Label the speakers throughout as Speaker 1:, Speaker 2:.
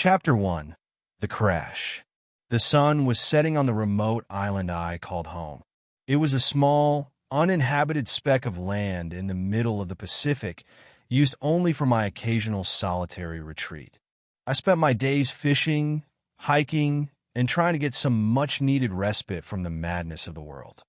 Speaker 1: Chapter 1. The Crash. The sun was setting on the remote island I called home. It was a small, uninhabited speck of land in the middle of the Pacific, used only for my occasional solitary retreat. I spent my days fishing, hiking, and trying to get some much-needed respite from the madness of the world.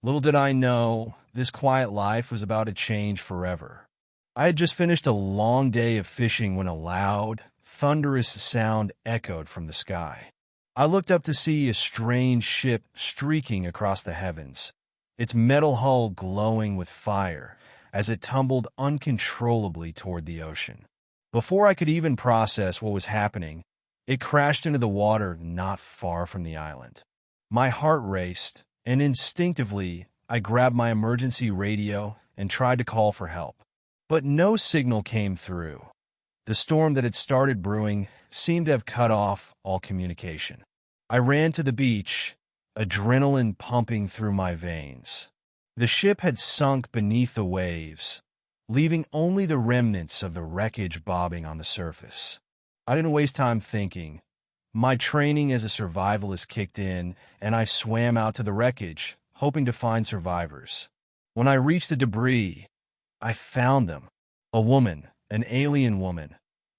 Speaker 1: Little did I know, this quiet life was about to change forever. I had just finished a long day of fishing when a loud, thunderous sound echoed from the sky. I looked up to see a strange ship streaking across the heavens, its metal hull glowing with fire as it tumbled uncontrollably toward the ocean. Before I could even process what was happening, it crashed into the water not far from the island. My heart raced, and instinctively, I grabbed my emergency radio and tried to call for help. But no signal came through. The storm that had started brewing seemed to have cut off all communication. I ran to the beach, adrenaline pumping through my veins. The ship had sunk beneath the waves, leaving only the remnants of the wreckage bobbing on the surface. I didn't waste time thinking. My training as a survivalist kicked in, and I swam out to the wreckage, hoping to find survivors. When I reached the debris, I found them. A woman, an alien woman,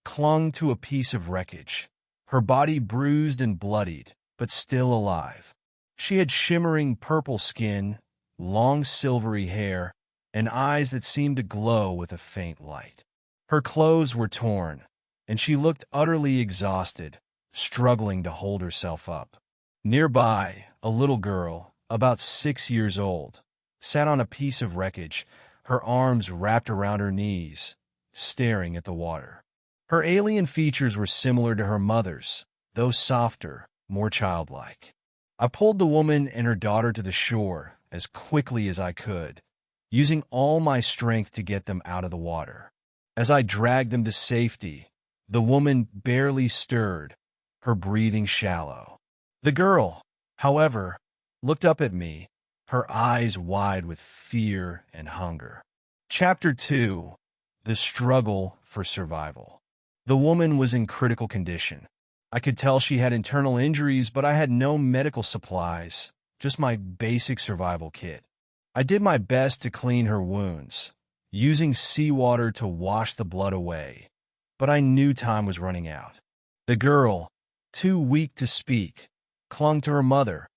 Speaker 1: clung to a piece of wreckage, her body bruised and bloodied, but still alive. She had shimmering purple skin, long silvery hair, and eyes that seemed to glow with a faint light. Her clothes were torn, and she looked utterly exhausted, struggling to hold herself up. Nearby, a little girl, about 6 years old, sat on a piece of wreckage, her arms wrapped around her knees, staring at the water. Her alien features were similar to her mother's, though softer, more childlike. I pulled the woman and her daughter to the shore as quickly as I could, using all my strength to get them out of the water. As I dragged them to safety, the woman barely stirred, her breathing shallow. The girl, however, looked up at me, her eyes wide with fear and hunger. Chapter 2. The Struggle for Survival. The woman was in critical condition. I could tell she had internal injuries, but I had no medical supplies, just my basic survival kit. I did my best to clean her wounds, using seawater to wash the blood away, but I knew time was running out. The girl, too weak to speak, clung to her mother,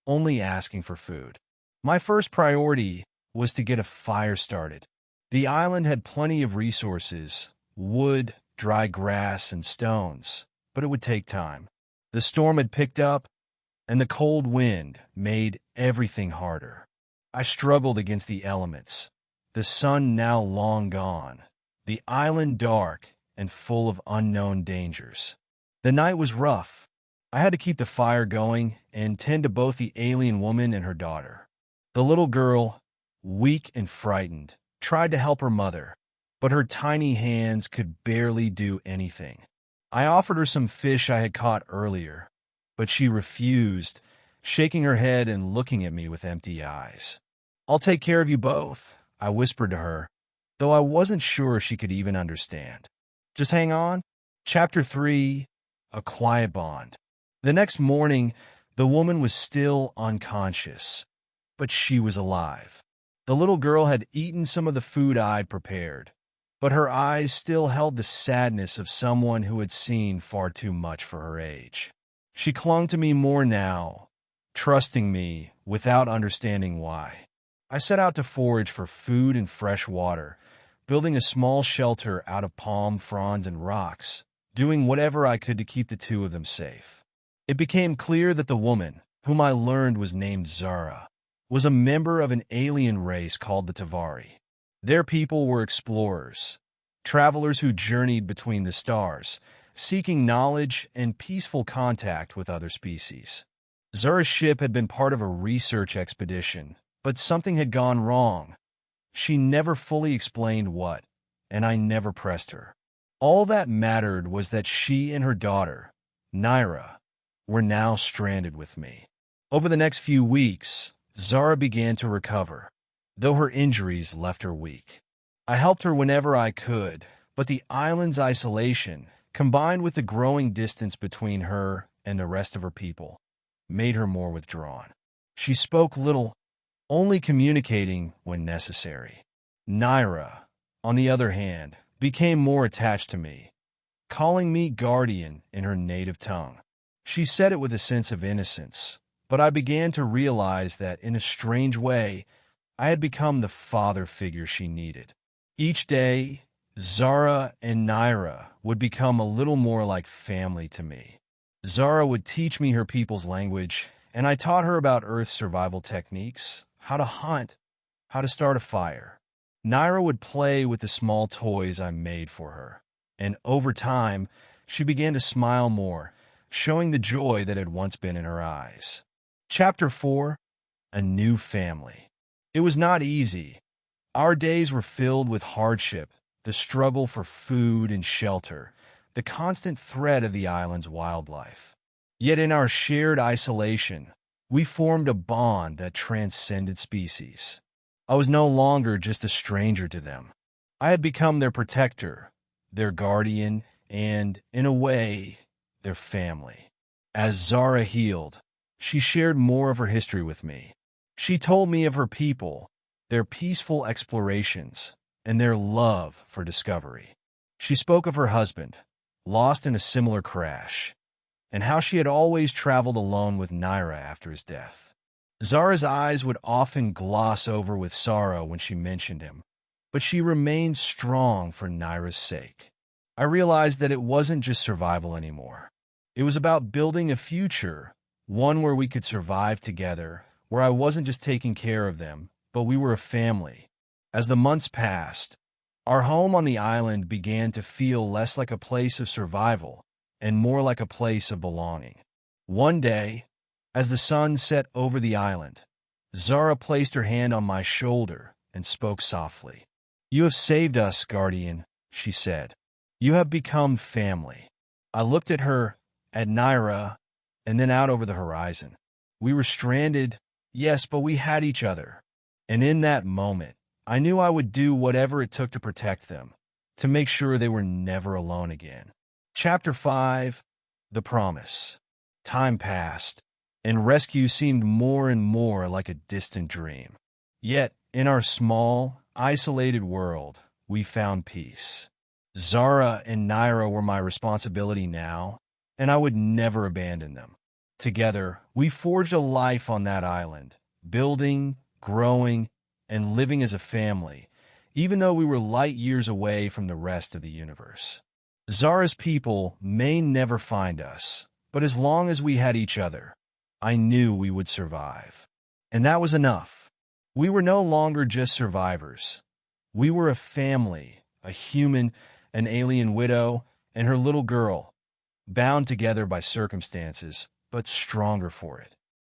Speaker 1: only asking for food. My first priority was to get a fire started. The island had plenty of resources, wood, dry grass, and stones, but it would take time. The storm had picked up, and the cold wind made everything harder. I struggled against the elements, the sun now long gone, the island dark and full of unknown dangers. The night was rough. I had to keep the fire going and tend to both the alien woman and her daughter. The little girl, weak and frightened, tried to help her mother, but her tiny hands could barely do anything. I offered her some fish I had caught earlier, but she refused, shaking her head and looking at me with empty eyes. "I'll take care of you both," I whispered to her, though I wasn't sure she could even understand. "Just hang on." Chapter 3. A Quiet Bond. The next morning, the woman was still unconscious, but she was alive. The little girl had eaten some of the food I'd prepared, but her eyes still held the sadness of someone who had seen far too much for her age. She clung to me more now, trusting me without understanding why. I set out to forage for food and fresh water, building a small shelter out of palm fronds and rocks, doing whatever I could to keep the two of them safe. It became clear that the woman, whom I learned was named Zara, was a member of an alien race called the Zithari. Their people were explorers, travelers who journeyed between the stars, seeking knowledge and peaceful contact with other species. Zara's ship had been part of a research expedition, but something had gone wrong. She never fully explained what, and I never pressed her. All that mattered was that she and her daughter, Nyra, were now stranded with me. Over the next few weeks, Zara began to recover, though her injuries left her weak. I helped her whenever I could, but the island's isolation combined with the growing distance between her and the rest of her people, made her more withdrawn. She spoke little, only communicating when necessary. Nyra, on the other hand, became more attached to me, calling me guardian in her native tongue. She said it with a sense of innocence, but I began to realize that, in a strange way, I had become the father figure she needed. Each day, Zara and Nyra would become a little more like family to me. Zara would teach me her people's language, and I taught her about Earth's survival techniques, how to hunt, how to start a fire. Nyra would play with the small toys I made for her, and over time, she began to smile more, showing the joy that had once been in her eyes. Chapter 4: A New Family. It was not easy. Our days were filled with hardship, the struggle for food and shelter, the constant threat of the island's wildlife. Yet in our shared isolation, we formed a bond that transcended species. I was no longer just a stranger to them. I had become their protector, their guardian, and, in a way, their family. As Zara healed, she shared more of her history with me. She told me of her people, their peaceful explorations, and their love for discovery. She spoke of her husband, lost in a similar crash, and how she had always traveled alone with Nyra after his death. Zara's eyes would often gloss over with sorrow when she mentioned him, but she remained strong for Nyra's sake. I realized that it wasn't just survival anymore. It was about building a future, one where we could survive together, where I wasn't just taking care of them, but we were a family. As the months passed, our home on the island began to feel less like a place of survival and more like a place of belonging. One day, as the sun set over the island, Zara placed her hand on my shoulder and spoke softly. "You have saved us, guardian," she said. "You have become family." I looked at her, at Nyra, and then out over the horizon. We were stranded, yes, but we had each other. And in that moment, I knew I would do whatever it took to protect them, to make sure they were never alone again. Chapter 5: The Promise. Time passed, and rescue seemed more and more like a distant dream. Yet, in our small, isolated world, we found peace. Zara and Nyra were my responsibility now, and I would never abandon them. Together, we forged a life on that island, building, growing, and living as a family, even though we were light years away from the rest of the universe. Zara's people may never find us, but as long as we had each other, I knew we would survive. And that was enough. We were no longer just survivors. We were a family, a human, an alien widow, and her little girl, bound together by circumstances, but stronger for it.